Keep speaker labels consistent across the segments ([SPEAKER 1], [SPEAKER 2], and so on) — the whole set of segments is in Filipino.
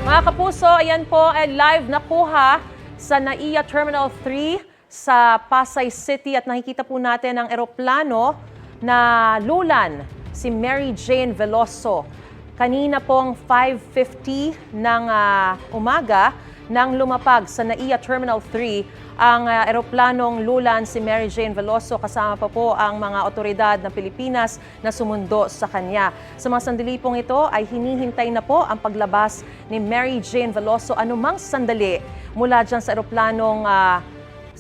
[SPEAKER 1] Mga kapuso, ayan po ay live nakuha sa NAIA Terminal 3 sa Pasay City at nakikita po natin ang eroplano na lulan si Mary Jane Veloso. Kanina pong 5:50 ng umaga nang lumapag sa NAIA Terminal 3 ang eroplanong lulan si Mary Jane Veloso, kasama pa po ang mga otoridad ng Pilipinas na sumundo sa kanya. Sa mga sandali pong ito ay hinihintay na po ang paglabas ni Mary Jane Veloso anumang sandali mula dyan sa eroplanong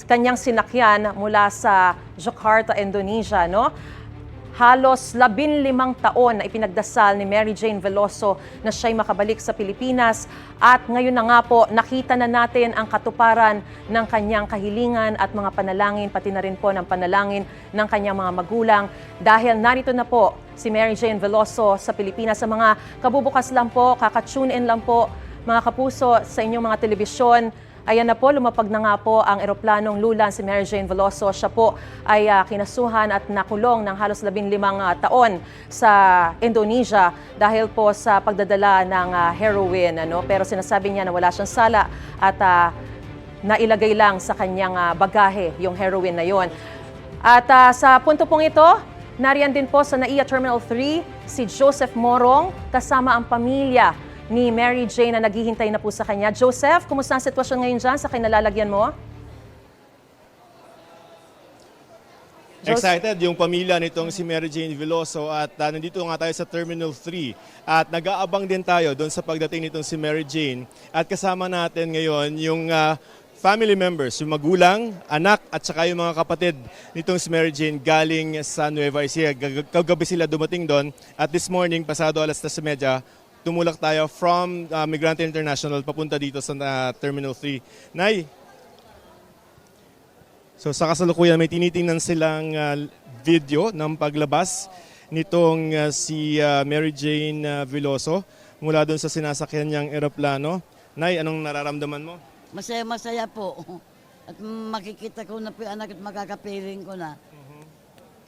[SPEAKER 1] kanyang sinakyan mula sa Jakarta, Indonesia. No? Halos 15 taon na ipinagdasal ni Mary Jane Veloso na siya'y makabalik sa Pilipinas at ngayon na nga po nakita na natin ang katuparan ng kanyang kahilingan at mga panalangin, pati na rin po ng panalangin ng kanyang mga magulang dahil narito na po si Mary Jane Veloso sa Pilipinas. Sa mga kabubukas lang po, kaka-tune in lang po mga kapuso sa inyong mga telebisyon. Ayan na po, lumapag na nga po ang eroplanong lulan si Mary Jane Veloso. Siya po ay kinasuhan at nakulong ng halos 15 taon sa Indonesia dahil po sa pagdadala ng heroin. Pero sinasabi niya na wala siyang sala at nailagay lang sa kanyang bagahe yung heroin na yon. At sa punto pong ito, nariyan din po sa NAIA Terminal 3 si Joseph Morong kasama ang pamilya ni Mary Jane na naghihintay na po sa kanya. Joseph, kumusta ang sitwasyon ngayon dyan sa kinalalagyan mo?
[SPEAKER 2] Excited yung pamilya nitong si Mary Jane Veloso at nandito nga tayo sa Terminal 3 at nag-aabang din tayo doon sa pagdating nitong si Mary Jane at kasama natin ngayon yung family members, yung magulang, anak at saka yung mga kapatid nitong si Mary Jane galing sa Nueva Ecija. Kagabi sila dumating doon at this morning, pasado 3:30, tumulak tayo from Migrante International papunta dito sa Terminal 3. Nay, so sa kasalukuyan may tinitingnan silang video ng paglabas nitong si Mary Jane Veloso mula doon sa sinasakyan niyang eroplano. Nay, anong nararamdaman mo?
[SPEAKER 3] Masaya po. At makikita ko na po yung anak at makakapiling ko na.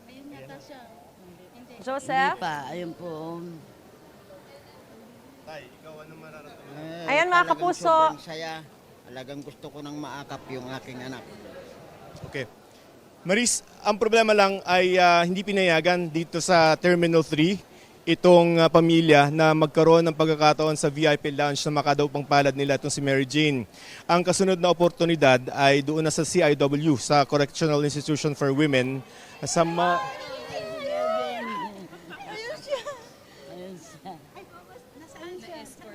[SPEAKER 4] Ayun yata siya.
[SPEAKER 1] Joseph?
[SPEAKER 3] Hindi pa, ayun po.
[SPEAKER 2] Tay, ikaw anong mararamdaman?
[SPEAKER 1] Ayan, mga
[SPEAKER 5] Talagang
[SPEAKER 1] kapuso.
[SPEAKER 5] sobrang saya. Talagang gusto ko nang maakap yung aking anak.
[SPEAKER 2] Okay. Maris, ang problema lang ay hindi pinayagan dito sa Terminal 3 itong pamilya na magkaroon ng pagkakataon sa VIP lounge na makadaw pang palad nila itong si Mary Jane. Ang kasunod na oportunidad ay doon na sa CIW, sa Correctional Institution for Women, sa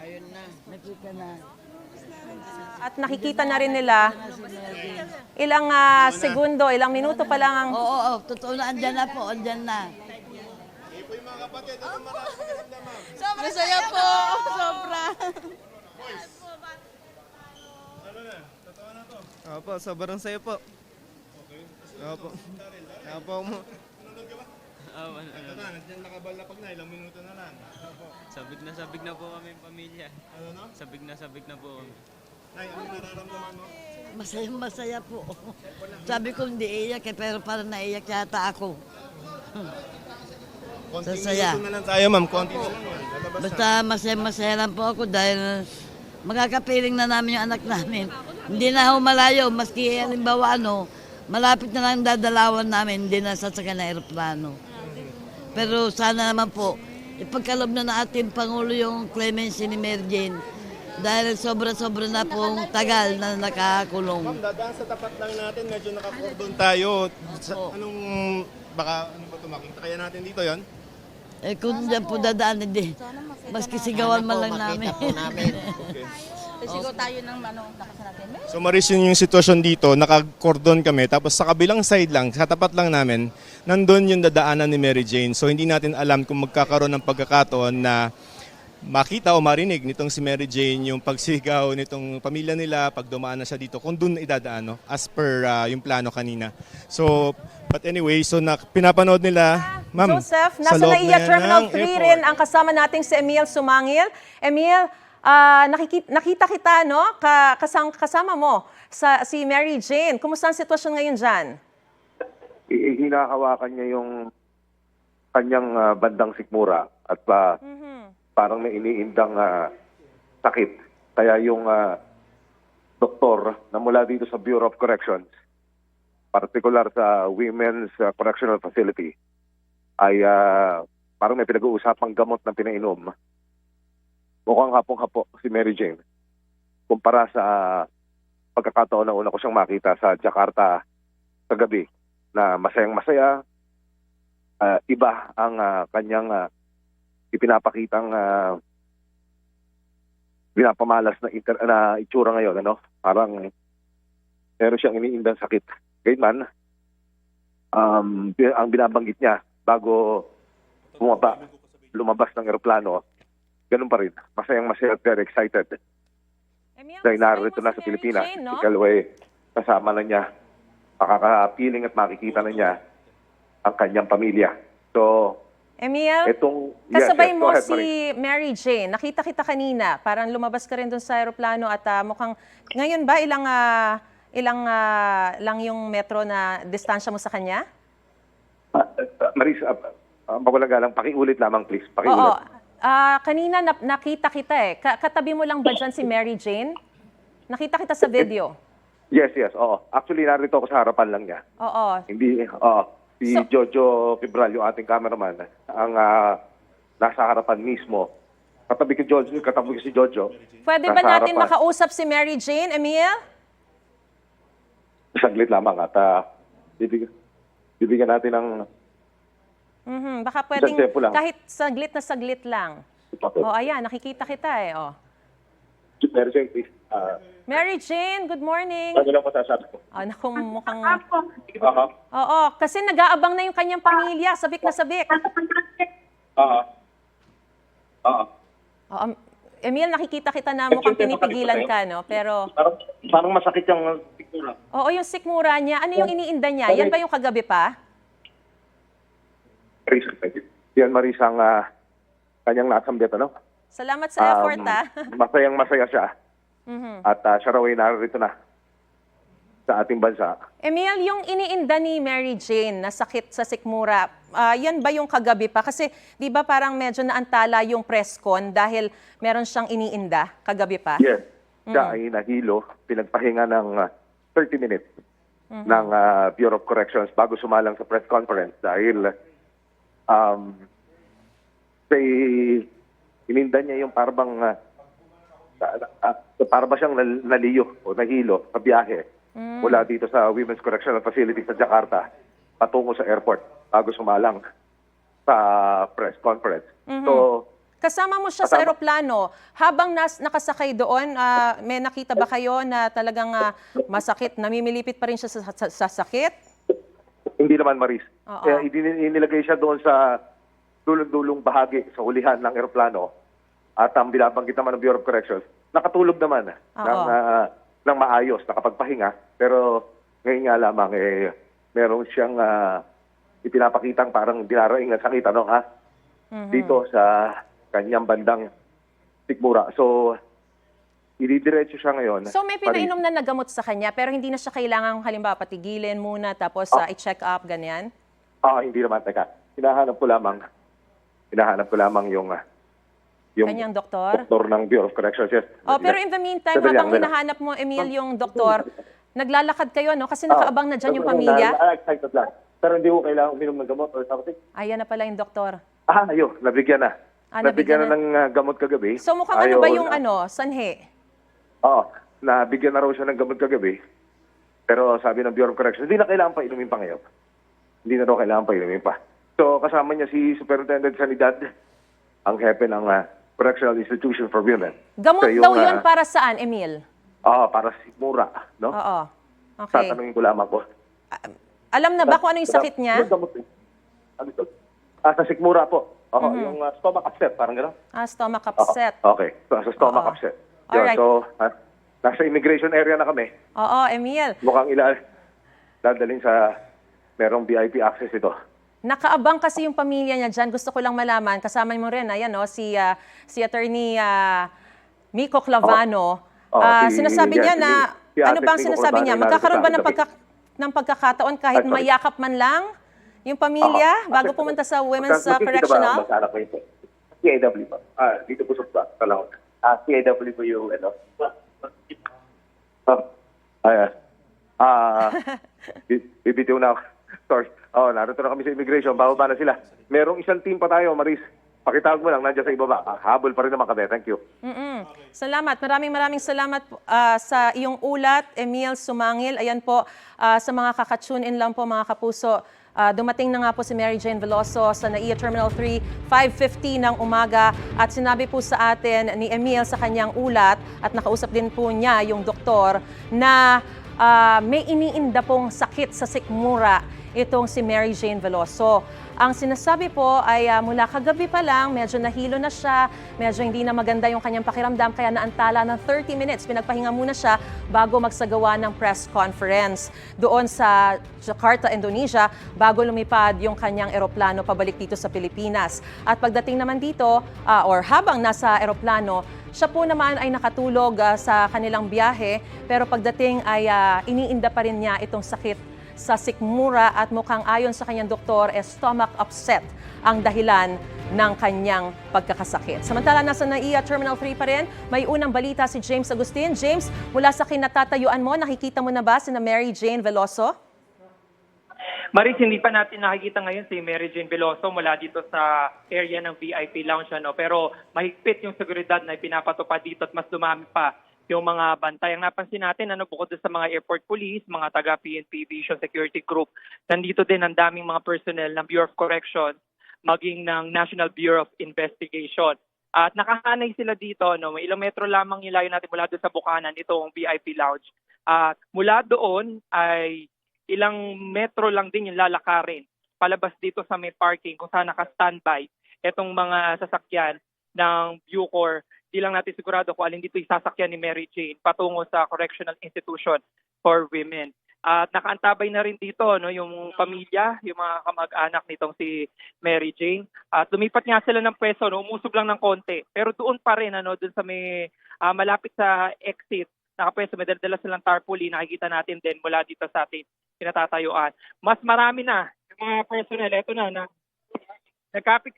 [SPEAKER 5] Ayun na.
[SPEAKER 3] Nakita na.
[SPEAKER 1] At nakikita na rin nila ilang segundo, ilang minuto pa lang ang...
[SPEAKER 3] Oo, totoo na, andyan na po, andyan na.
[SPEAKER 4] Masaya po. Sobra.
[SPEAKER 6] Opo, sobrang saya po. Opo. Opo mo.
[SPEAKER 2] Ito na, nandiyan nakabalapag na, ilang minuto na lang.
[SPEAKER 7] Sabig na po kami yung pamilya.
[SPEAKER 2] Ano no?
[SPEAKER 7] Sabig na po kami.
[SPEAKER 2] Nay, anong nararamdaman mo?
[SPEAKER 3] Masaya po. Sabi ko hindi iyak pero parang naiyak yata ako.
[SPEAKER 2] Konting
[SPEAKER 3] Sasaya.
[SPEAKER 2] minuto na lang tayo, ma'am. Konti na lang yan. Lalabas na.
[SPEAKER 3] Basta masaya lang po ako dahil magkakapiling na namin yung anak namin. Hindi na ako malayo, maski halimbawa malapit na lang dadalawan namin, hindi na sasakyan na aeroplano. Pero sana naman po, ipagkalob na ng ating Pangulo yung clemency ni Mary Jane dahil sobra-sobra na pong tagal na nakakulong.
[SPEAKER 2] Ma'am, dadaan sa tapat lang natin, medyo nakakordon tayo. Baka ano ba ito, makita kaya natin dito yon?
[SPEAKER 3] Kung dyan po dadaan, hindi. Maski sigawan man lang namin.
[SPEAKER 5] Makita po namin.
[SPEAKER 4] Sigaw tayo ng lakas natin.
[SPEAKER 2] So Maris, yun yung sitwasyon dito, nakakordon kami, tapos sa kabilang side lang, sa tapat lang namin, nandun yung dadaanan ni Mary Jane. So hindi natin alam kung magkakaroon ng pagkakataon na makita o marinig nitong si Mary Jane yung pagsigaw nitong pamilya nila pag dumaan na siya dito, kung doon idadaan, no? As per yung plano kanina. So, but anyway, so pinapanood nila, ma'am,
[SPEAKER 1] Joseph,
[SPEAKER 2] sa
[SPEAKER 1] nasa
[SPEAKER 2] loob
[SPEAKER 1] NAIA
[SPEAKER 2] na yan
[SPEAKER 1] Terminal
[SPEAKER 2] ng
[SPEAKER 1] 3
[SPEAKER 2] airport.
[SPEAKER 1] rin ang kasama nating si Emil Sumangil. Emil, nakita kita, no? Kasama mo si Mary Jane. Kumusta ang sitwasyon ngayon dyan?
[SPEAKER 8] Hinahawakan niya yung kanyang bandang sikmura at parang may iniindang sakit. Kaya yung doktor na mula dito sa Bureau of Corrections, particular sa Women's Correctional Facility, ay parang may pinag-uusapang gamot na pinainom. Mukhang hapong-hapo si Mary Jane kumpara sa pagkakataon na una ko siyang makita sa Jakarta sa gabi na masayang-masaya. Iba ang kanyang ipinapakitang pinapamalas na itsura ngayon. Ano? Parang meron siyang iniindang sakit. Gayunman, ang binabanggit niya bago lumabas ng eroplano, ganun pa rin. Masayang-masaya at very excited.
[SPEAKER 1] Emil,
[SPEAKER 8] Dahil
[SPEAKER 1] kasabay
[SPEAKER 8] narito
[SPEAKER 1] mo
[SPEAKER 8] na
[SPEAKER 1] si
[SPEAKER 8] sa
[SPEAKER 1] Mary
[SPEAKER 8] Pilipinas,
[SPEAKER 1] Jane, no?
[SPEAKER 8] physical way, kasama na niya, makakapiling at makikita na niya ang kanyang pamilya. So,
[SPEAKER 1] Emil,
[SPEAKER 8] itong...
[SPEAKER 1] kasabay
[SPEAKER 8] go
[SPEAKER 1] mo
[SPEAKER 8] ahead,
[SPEAKER 1] si
[SPEAKER 8] Marie.
[SPEAKER 1] Mary Jane. Nakita kita kanina. Parang lumabas ka rin doon sa aeroplano at mukhang... Ngayon ba, ilang lang yung metro na distansya mo sa kanya?
[SPEAKER 8] Maris, mawalang galang, pakiulit lamang please.
[SPEAKER 1] Oo.
[SPEAKER 8] Pakiulit.
[SPEAKER 1] Kanina nakita kita eh. Katabi mo lang ba dyan si Mary Jane? Nakita kita sa video.
[SPEAKER 8] Yes, oo. Actually, narito ako sa harapan lang niya.
[SPEAKER 1] Oo.
[SPEAKER 8] Hindi, oo. Si
[SPEAKER 1] So-
[SPEAKER 8] Jojo Fibral, yung ating cameraman, ang nasa harapan mismo. Katabi ko si Jojo.
[SPEAKER 1] Pwede ba
[SPEAKER 8] Nasa
[SPEAKER 1] natin
[SPEAKER 8] harapan.
[SPEAKER 1] makausap si Mary Jane, Emil?
[SPEAKER 8] Saglit lamang at bibigyan natin ng
[SPEAKER 1] Baka pwedeng
[SPEAKER 8] tempo lang.
[SPEAKER 1] kahit saglit lang. Oh, ayan, nakikita kita eh. Oh.
[SPEAKER 8] Mary Jane, please.
[SPEAKER 1] Mary Jane, good morning.
[SPEAKER 8] Ano lang masasabi ko?
[SPEAKER 1] Naku, mukhang...
[SPEAKER 8] Aha.
[SPEAKER 1] Oo, kasi nag-aabang na yung kanyang pamilya. Sabik na sabik.
[SPEAKER 8] Aha. Aha.
[SPEAKER 1] Oo, Emil, nakikita kita na mukhang pinipigilan ka, no? Pero,
[SPEAKER 8] Parang masakit yung picture.
[SPEAKER 1] oo, yung sikmura niya, ano yung iniinda niya? Yan ba yung kagabi pa?
[SPEAKER 8] Yan, Maris, ang kanyang nasambit, ano?
[SPEAKER 1] Salamat sa effort,
[SPEAKER 8] Masayang-masaya siya. At siya raw ay narito na sa ating bansa.
[SPEAKER 1] Emil, yung iniinda ni Mary Jane na sakit sa sikmura, yan ba yung kagabi pa? Kasi di ba parang medyo naantala yung press con dahil meron siyang iniinda kagabi pa?
[SPEAKER 8] Yes. Siya ay nahilo, pinagpahinga ng 30 minutes ng Bureau of Corrections bago sumalang sa press conference dahil ininda niya yung parang para ba siyang naliyo o nahilo sa biyahe mula dito sa Women's Correctional Facility sa Jakarta patungo sa airport bago sumalang sa press conference. So,
[SPEAKER 1] Kasama mo siya sa eroplano. Habang nakasakay doon, may nakita ba kayo na talagang masakit, namimilipit pa rin siya sa sakit?
[SPEAKER 8] hindi naman, Maris.
[SPEAKER 1] Oo.
[SPEAKER 8] Kaya inilagay siya doon sa dulong-dulong bahagi sa hulihan ng eroplano at ang binabanggit naman ng Bureau of Corrections, nakatulog naman ng maayos, nakapagpahinga. Pero ngayon nga lamang, meron siyang ipinapakitang parang dinaraing na sakit, ano, dito sa kanyang bandang sikmura. So, ididiretso siya ngayon.
[SPEAKER 1] So may pinainom na nagamot sa kanya pero hindi na siya kailangang halimbawa patigilin muna tapos i-check up, ganyan?
[SPEAKER 8] Hindi naman. Teka, hinahanap ko lamang yung
[SPEAKER 1] Kanyang doktor?
[SPEAKER 8] doktor ng Bureau of Corrections. Yes.
[SPEAKER 1] Pero in the meantime,
[SPEAKER 8] Sandali
[SPEAKER 1] habang
[SPEAKER 8] lang.
[SPEAKER 1] hinahanap mo, Emil, yung doktor, naglalakad kayo, no? Kasi nakaabang na dyan yung pamilya.
[SPEAKER 8] Excited lang. Pero hindi ko kailangan uminom ng gamot or something.
[SPEAKER 1] Ayan na pala yung doktor.
[SPEAKER 8] Nabigyan na.
[SPEAKER 1] Nabigyan
[SPEAKER 8] Nabigyan na ng gamot kagabi.
[SPEAKER 1] So mukhang ano ba yung sanhe?
[SPEAKER 8] Nabigyan na raw siya ng gamot kagabi. Pero sabi ng Bureau of Corrections, hindi na kailangan pa inumin pa ngayon. Hindi na raw kailangan pa inumin pa. So kasama niya si Superintendent Sanidad, ang hepe ng Correctional Institution for Women.
[SPEAKER 1] Gamot
[SPEAKER 8] So,
[SPEAKER 1] daw yun para saan, Emil?
[SPEAKER 8] Para sa sikmura, no?
[SPEAKER 1] Oo. Okay.
[SPEAKER 8] Tatanungin ko lamang ko.
[SPEAKER 1] Alam na ba kung ano yung sakit niya?
[SPEAKER 8] Yung gamot, ano ito? Sa sikmura po. Yung stomach upset, parang gano'n.
[SPEAKER 1] Stomach upset.
[SPEAKER 8] Okay, so, sa stomach upset. Yun,
[SPEAKER 1] Alright.
[SPEAKER 8] so, nasa immigration area na kami.
[SPEAKER 1] Oo, Emil.
[SPEAKER 8] Mukhang dadalhin sa merong VIP access ito.
[SPEAKER 1] Nakaabang kasi yung pamilya niya dyan. Gusto ko lang malaman, kasama mo rin, ayan, no, si Attorney Miko Clavano. Sinasabi niya na,
[SPEAKER 8] si
[SPEAKER 1] ano
[SPEAKER 8] Ate
[SPEAKER 1] bang
[SPEAKER 8] Miko
[SPEAKER 1] sinasabi niya?
[SPEAKER 8] Clavano,
[SPEAKER 1] Magkakaroon ba
[SPEAKER 8] narito
[SPEAKER 1] ng pagkakataon kahit
[SPEAKER 8] Sorry.
[SPEAKER 1] mayakap man lang yung pamilya bago pumunta sa Women's Correctional?
[SPEAKER 8] Magkaanak ko ito. CIW pa. Dito po sa Talahon. CAW po yung ano. Oh, ay, bibitiw na ako. Sorry. Oh, narito na kami sa immigration. Bababa na sila. Merong isang team pa tayo, Maris. Pakitawag mo lang, nandiyan sa ibaba. Habol pa rin naman kami. Thank you.
[SPEAKER 1] Salamat. Maraming salamat sa iyong ulat, Emil Sumangil. Ayan po, sa mga kaka-tune in lang po, mga kapuso. Dumating na nga po si Mary Jane Veloso sa NAIA Terminal 3, 5:50 ng umaga. At sinabi po sa atin ni Emil sa kanyang ulat, at nakausap din po niya yung doktor, na may iniinda pong sakit sa sikmura itong si Mary Jane Veloso. Ang sinasabi po ay mula kagabi pa lang, medyo nahilo na siya, medyo hindi na maganda yung kanyang pakiramdam, kaya naantala ng 30 minutes. Pinagpahinga muna siya bago magsagawa ng press conference doon sa Jakarta, Indonesia, bago lumipad yung kanyang eroplano pabalik dito sa Pilipinas. At pagdating naman dito, or habang nasa eroplano, siya po naman ay nakatulog sa kanilang biyahe, pero pagdating ay iniinda pa rin niya itong sakit sa sikmura at mukhang ayon sa kanyang doktor, stomach upset ang dahilan ng kanyang pagkakasakit. Samantala, nasa NAIA Terminal 3 pa rin, may unang balita si James Agustin. James, mula sa kinatatayuan mo, nakikita mo na ba si Mary Jane Veloso?
[SPEAKER 9] Maris, hindi pa natin nakikita ngayon si Mary Jane Veloso mula dito sa area ng VIP lounge. Pero mahigpit yung seguridad na pinapatupad dito at mas dumami pa yung mga bantay. Ang napansin natin, bukod sa mga airport police, mga taga-PNP Vision Security Group, nandito din ang daming mga personnel ng Bureau of Corrections, maging ng National Bureau of Investigation. At nakahanay sila dito, may ilang metro lamang ilayo natin mula doon sa Bukanan, itong VIP Lounge. At mula doon ay ilang metro lang din yung lalakarin palabas dito sa may parking kung saan naka-standby itong mga sasakyan ng Bucor. Di lang natin sigurado kung alin dito isasakyan ni Mary Jane patungo sa Correctional Institution for Women. At nakaantabay na rin dito yung pamilya, yung mga kamag-anak nitong si Mary Jane. At lumipat nga sila ng pwesto, umusog lang ng konti. Pero doon pa rin, doon sa may malapit sa exit, nakapwesto, may dala silang tarpaulin, nakikita natin din mula dito sa ating pinatatayuan. Mas marami na yung mga personnel. Ito na nagkapit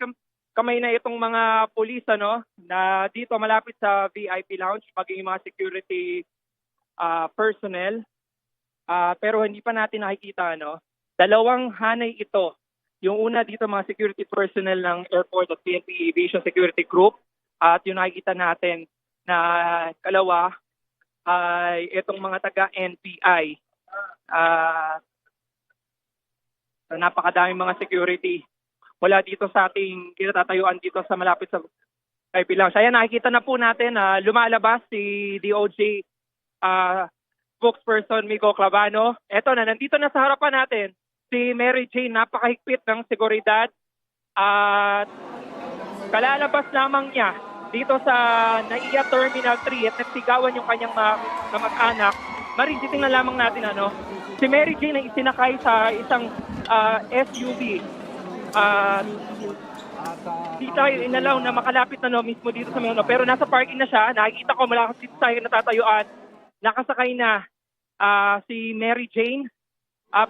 [SPEAKER 9] kamay na itong mga pulis na dito malapit sa VIP lounge, maging mga security personnel. Pero hindi pa natin nakikita dalawang hanay ito. Yung una dito mga security personnel ng airport at PNP Aviation Security Group, at yung nakikita natin na kalawa ay itong mga taga NPI. Napakadaming mga security wala dito sa ating kinatatayuan dito sa malapit sa VIP Lounge. Ayan, nakikita na po natin lumalabas si DOJ spokesperson Migo Clavano. Eto na, nandito na sa harapan natin si Mary Jane, napakahigpit ng seguridad at kalalabas lamang niya dito sa NAIA Terminal 3 at nagsigawan yung kanyang kamag-anak. Marin, titingnan lamang natin si Mary Jane ay isinakay sa isang SUV. Di tayo inalaw na makalapit mismo dito sa mga pero nasa parking na siya. Nakikita ko mula dito tayo natatayuan. Nakasakay na si Mary Jane.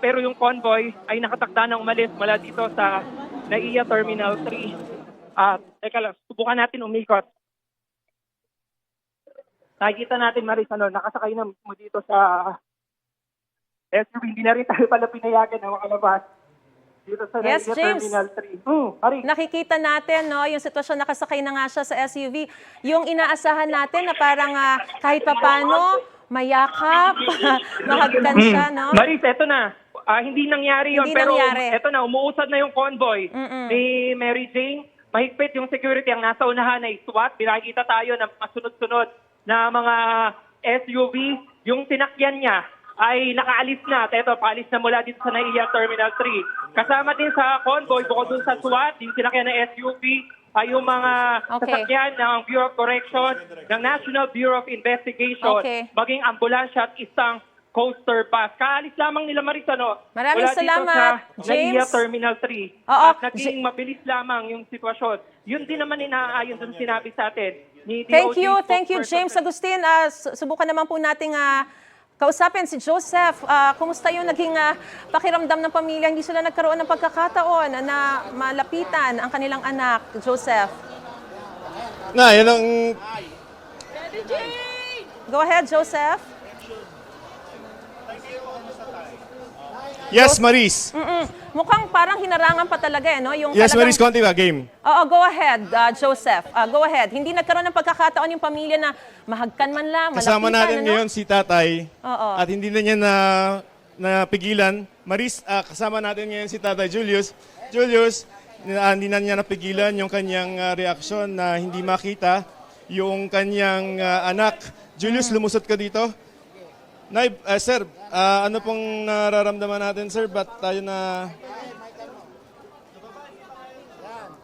[SPEAKER 9] Pero yung convoy ay nakatakda na umalis mula dito sa NAIA Terminal 3. Teka lang, subukan natin umikot. Nakikita natin, Maris, nakasakay na mismo dito sa SUV. Hindi na rin tayo pala pinayagan na makalabas dito sa
[SPEAKER 1] Yes,
[SPEAKER 9] NAIA
[SPEAKER 1] James.
[SPEAKER 9] Terminal 3. Maris.
[SPEAKER 1] Nakikita natin yung sitwasyon, nakasakay na nga siya sa SUV. Yung inaasahan natin na parang kahit papano, mayakap, mahagkan siya,
[SPEAKER 9] Maris, eto na. Hindi nangyari yun,
[SPEAKER 1] Hindi
[SPEAKER 9] pero
[SPEAKER 1] nangyari.
[SPEAKER 9] eto na, umuusad na yung convoy ni Mary Jane. Mahigpit yung security. Ang nasa unahan ay SWAT. Binakita tayo ng masunod-sunod na mga SUV. Yung sinakyan niya ay nakaalis na. Eto, paalis na mula dito sa NAIA Terminal 3. Kasama din sa convoy, bukod dun sa SWAT, yung sinakyan na SUV, ay yung mga sasakyan ng Bureau of Correction, ng National Bureau of Investigation, maging ambulansya at isang coaster bus. Kaalis lamang nila, Maris,
[SPEAKER 1] Maraming
[SPEAKER 9] wala
[SPEAKER 1] salamat,
[SPEAKER 9] dito sa NAIA
[SPEAKER 1] James.
[SPEAKER 9] Terminal 3.
[SPEAKER 1] Oo,
[SPEAKER 9] At naging mabilis lamang yung sitwasyon. Yun din naman inaayon dun sinabi sa atin ni
[SPEAKER 1] Thank
[SPEAKER 9] DOJ
[SPEAKER 1] you, James
[SPEAKER 9] spokesperson.
[SPEAKER 1] Agustin. Subukan naman po nating kausapin si Joseph. Kumusta yung naging pakiramdam ng pamilya? Hindi sila nagkaroon ng pagkakataon na malapitan ang kanilang anak, Joseph.
[SPEAKER 2] Yan ang
[SPEAKER 1] Go ahead, Joseph.
[SPEAKER 2] Yes, Maris.
[SPEAKER 1] Mukhang parang hinarangan pa talaga no? Yung
[SPEAKER 2] Yes,
[SPEAKER 1] talagang-
[SPEAKER 2] Maris, konti ba? Game.
[SPEAKER 1] Oo, go ahead, Joseph. Go ahead. Hindi nagkaroon ng pagkakataon yung pamilya na mahagkan man lang,
[SPEAKER 2] Kasama
[SPEAKER 1] malapitan,
[SPEAKER 2] natin
[SPEAKER 1] ano?
[SPEAKER 2] ngayon si tatay.
[SPEAKER 1] Oo.
[SPEAKER 2] At hindi na niya napigilan. Maris, kasama natin ngayon si tatay Julius. Julius, hindi na niya napigilan yung kanyang reaksyon na hindi makita yung kanyang anak. Julius, lumusot ka dito. Nay, sir, ano pong nararamdaman natin, sir? Ba't tayo na...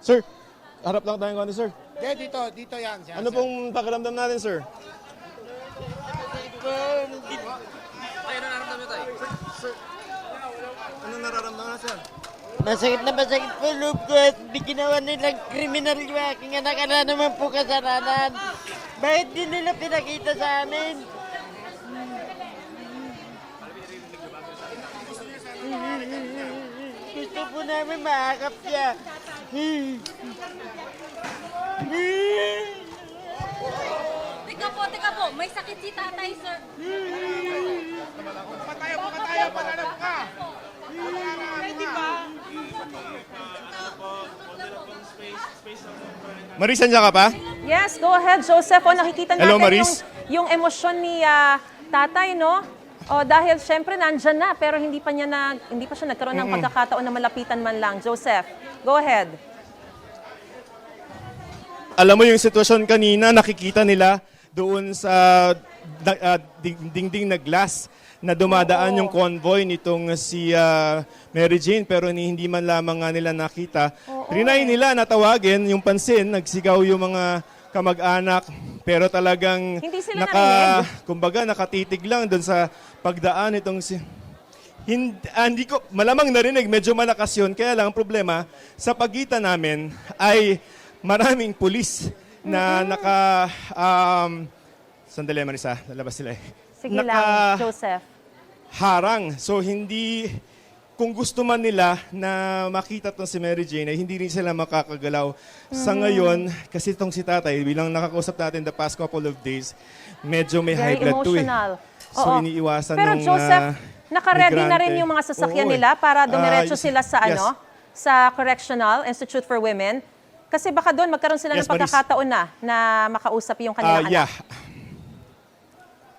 [SPEAKER 2] Sir, harap lang tayong konti, sir.
[SPEAKER 5] Dito yan.
[SPEAKER 2] Ano pong pakiramdam natin, sir? Ano nararamdaman natin, sir?
[SPEAKER 5] Masakit po loob ko at di ginawa nilang kriminal yung aking anak. Ano naman po kasalanan? Bakit di nila pinakita sa amin? Gusto po namin maakap siya.
[SPEAKER 4] Teka po, may sakit si tatay, sir.
[SPEAKER 2] Maris, andyan ka pa?
[SPEAKER 1] Yes, go ahead, Joseph. O, nakikita natin
[SPEAKER 2] Hello, Maris.
[SPEAKER 1] yung emosyon ni tatay, no? O, dahil syempre nandyan na, pero hindi pa siya nagkaroon ng pagkakataon na malapitan man lang. Joseph, go ahead.
[SPEAKER 2] Alam mo yung sitwasyon kanina, nakikita nila doon sa dingding na glass na dumadaan yung convoy nitong si Mary Jane pero hindi man lamang nga nila nakita. Trinay nila natawagin yung pansin, nagsigaw yung mga kamag-anak pero talagang
[SPEAKER 1] Hindi sila narinig?
[SPEAKER 2] kumbaga nakatitig lang doon sa pagdaan itong si hindi ko malamang narinig, medyo malakas yun. Kaya lang ang problema sa pagitan namin ay maraming pulis na sandali Marisa, lalabas sila eh.
[SPEAKER 1] Sige lang, Joseph.
[SPEAKER 2] Harang. So hindi, kung gusto man nila na makita itong si Mary Jane, ay hindi rin sila makakagalaw. Sa ngayon, kasi itong si tatay, bilang nakakausap natin the past couple of days, medyo may high
[SPEAKER 1] Very
[SPEAKER 2] blood to eh.
[SPEAKER 1] emotional.
[SPEAKER 2] So
[SPEAKER 1] Oo.
[SPEAKER 2] iniiwasan
[SPEAKER 1] Pero
[SPEAKER 2] nung
[SPEAKER 1] Joseph, naka-ready na rin
[SPEAKER 2] migrante.
[SPEAKER 1] yung mga sasakyan
[SPEAKER 2] Oo, eh.
[SPEAKER 1] nila para dumiretso sila sa
[SPEAKER 2] yes.
[SPEAKER 1] sa Correctional Institute for Women. Kasi baka doon magkaroon sila
[SPEAKER 2] Yes,
[SPEAKER 1] ng pagkakataon na makausap yung kanilang anak.
[SPEAKER 2] Yeah.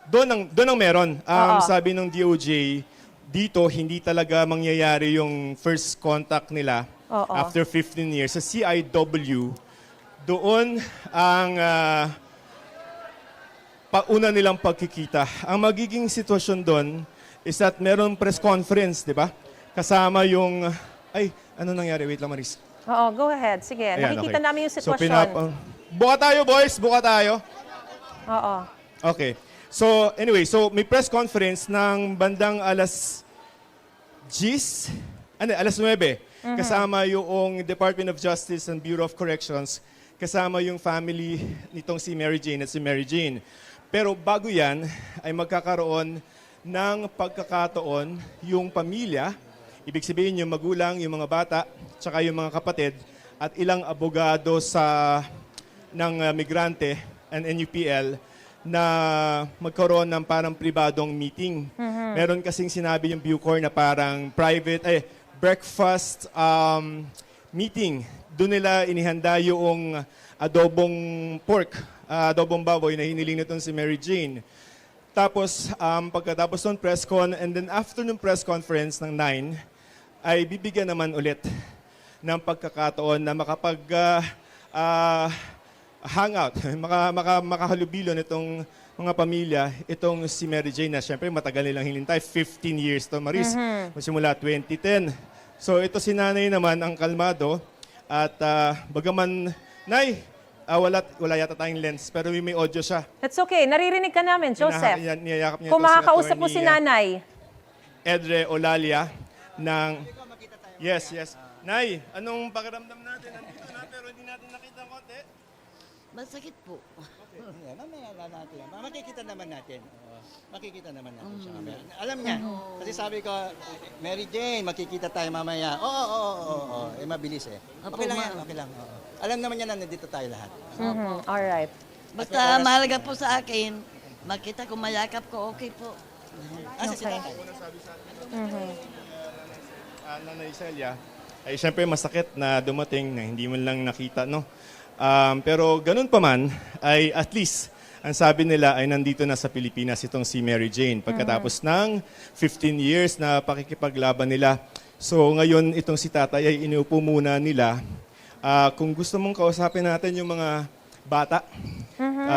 [SPEAKER 2] Doon ang meron.
[SPEAKER 1] Oo.
[SPEAKER 2] Sabi ng DOJ, dito hindi talaga mangyayari yung first contact nila
[SPEAKER 1] Oo.
[SPEAKER 2] after 15 years. Sa CIW, doon ang pauna nilang pagkikita. Ang magiging sitwasyon doon is that meron press conference, di ba? Kasama yung... Ay, ano nangyari? Wait lang, Maris.
[SPEAKER 1] Oo, go ahead. Sige,
[SPEAKER 2] Ayan,
[SPEAKER 1] nakikita
[SPEAKER 2] okay.
[SPEAKER 1] namin yung
[SPEAKER 2] So,
[SPEAKER 1] sitwasyon.
[SPEAKER 2] buka tayo, boys. Buka tayo.
[SPEAKER 1] Oo.
[SPEAKER 2] Okay. So, anyway, may press conference ng bandang alas 9. Kasama yung Department of Justice and Bureau of Corrections. Kasama yung family nitong si Mary Jane at si Mary Jane. Pero bago yan, ay magkakaroon ng pagkakataon yung pamilya, ibig sabihin yung magulang, yung mga bata, tsaka yung mga kapatid, at ilang abogado ng migrante and NUPL na magkaroon ng parang pribadong meeting. Meron kasing sinabi yung Bucor na parang breakfast meeting. Doon nila inihanda yung adobong pork, adobong baboy na hiniling nitong si Mary Jane. Tapos, pagkatapos ng press con, and then after ng press conference ng 9, ay bibigyan naman ulit ng pagkakataon na hangout, makahalubilo nitong mga pamilya, itong si Mary Jane na siyempre matagal nilang hinintay, 15 years to Maris, simula 2010. So ito si nanay naman ang kalmado at bagaman, Nay, wala yata tayong lens pero may audio siya.
[SPEAKER 1] That's okay. Naririnig ka namin, Joseph.
[SPEAKER 2] Niyayakap niya
[SPEAKER 1] Kung
[SPEAKER 2] ito si
[SPEAKER 1] makakausap mo si
[SPEAKER 2] Attorney,
[SPEAKER 1] nanay.
[SPEAKER 2] Edre Olalia ng... Yes. Nay, anong pakiramdam natin? Nandito na pero hindi natin nakita ang konti.
[SPEAKER 3] Masakit po.
[SPEAKER 5] Mamaya natin. Makikita naman natin. Makikita naman natin siya mamaya. Alam niya. Kasi sabi ko, Mary Jane, makikita tayo mamaya. Oo. Mabilis eh. Okay lang yan. Okay lang. Oo. Alam naman niya na nandito tayo lahat.
[SPEAKER 1] Alright.
[SPEAKER 3] Basta mahalaga po sa akin, makita ko, mayakap ko, okay po.
[SPEAKER 5] Asa si tatay?
[SPEAKER 2] Nanay Celia, ay syempre masakit na dumating na hindi mo lang nakita, no? Pero ganun pa man, ay at least, ang sabi nila ay nandito na sa Pilipinas itong si Mary Jane pagkatapos ng 15 years na pakikipaglaban nila. So ngayon itong si tatay ay inuupo muna nila. Kung gusto mong kausapin natin yung mga bata,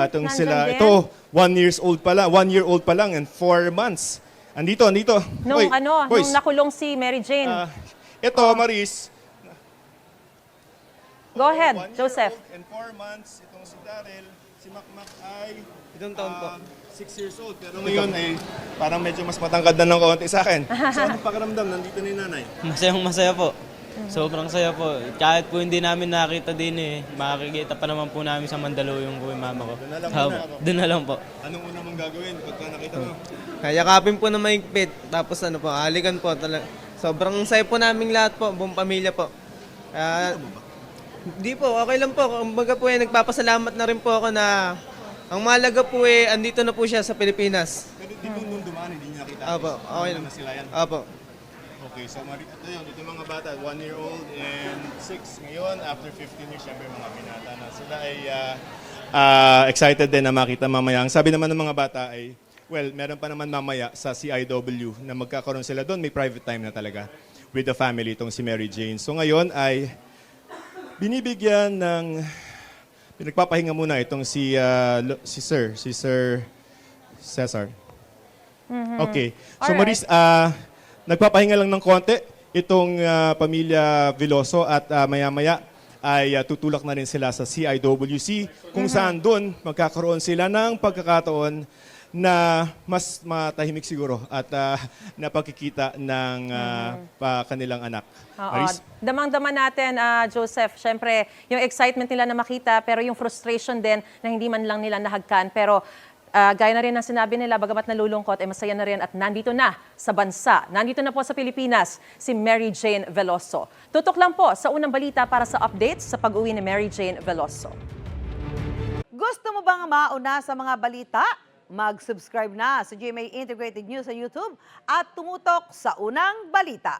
[SPEAKER 2] itong
[SPEAKER 1] Nandyan
[SPEAKER 2] sila,
[SPEAKER 1] din.
[SPEAKER 2] ito 1 year old pa lang and 4 months. Andito.
[SPEAKER 1] Nung
[SPEAKER 2] Hoy, boys.
[SPEAKER 1] nung nakulong si Mary Jane.
[SPEAKER 2] Ito, Maris.
[SPEAKER 1] Go ahead,
[SPEAKER 2] 1 year
[SPEAKER 1] Joseph.
[SPEAKER 2] old and 4 months, itong si Daryl, si Makmak ay
[SPEAKER 6] Itong taon po.
[SPEAKER 2] 6 years old. Pero ngayon ay parang medyo mas matangkad na ng kaunti sa akin. So anong pakiramdam? Nandito na yung nanay.
[SPEAKER 7] Masaya po. Sobrang saya po. Kahit po hindi namin nakita din makikita pa naman po namin sa Mandaluyong po yung mama ko.
[SPEAKER 2] Doon na lang
[SPEAKER 7] Opo,
[SPEAKER 2] muna.
[SPEAKER 7] doon na lang po.
[SPEAKER 2] Anong una mong gagawin pagka nakita mo?
[SPEAKER 6] Yakapin po na mahigpit. Tapos ano po, halikan po. Sobrang saya po naming lahat po, buong pamilya po. Hindi po, okay lang po. Kumbaga po nagpapasalamat na rin po ako na ang mahalaga po andito na po siya sa Pilipinas.
[SPEAKER 2] Pero di nung dumaan, hindi niya nakita.
[SPEAKER 6] Opo, okay lang.
[SPEAKER 2] Na sila yan.
[SPEAKER 6] Opo.
[SPEAKER 2] Okay, so ito yung mga bata, 1 year old and 6 ngayon. After 15 years, syempre mga binata na. Sila ay excited din na makita mamaya. Ang sabi naman ng mga bata ay, well, meron pa naman mamaya sa CIW na magkakaroon sila doon. May private time na talaga with the family itong si Mary Jane. So ngayon ay binibigyan ng, pinagpapahinga muna itong si Sir Cesar. Okay. So
[SPEAKER 1] Alright.
[SPEAKER 2] Maris, nagpapahinga lang ng konti itong pamilya Veloso at maya-maya ay tutulak na rin sila sa CIWC kung saan doon magkakaroon sila ng pagkakataon na mas matahimik siguro at napagkikita ng kanilang anak.
[SPEAKER 1] Oo.
[SPEAKER 2] Maris?
[SPEAKER 1] Damang-dama natin, Joseph. Siyempre, yung excitement nila na makita, pero yung frustration din na hindi man lang nila nahagkan. Pero gaya na rin ang sinabi nila, bagamat nalulungkot, masaya na rin at nandito na sa bansa. Nandito na po sa Pilipinas si Mary Jane Veloso. Tutok lang po sa unang balita para sa updates sa pag-uwi ni Mary Jane Veloso.
[SPEAKER 10] Gusto mo bang mauna sa mga balita? Mag-subscribe na sa GMA Integrated News sa YouTube at tumutok sa unang balita.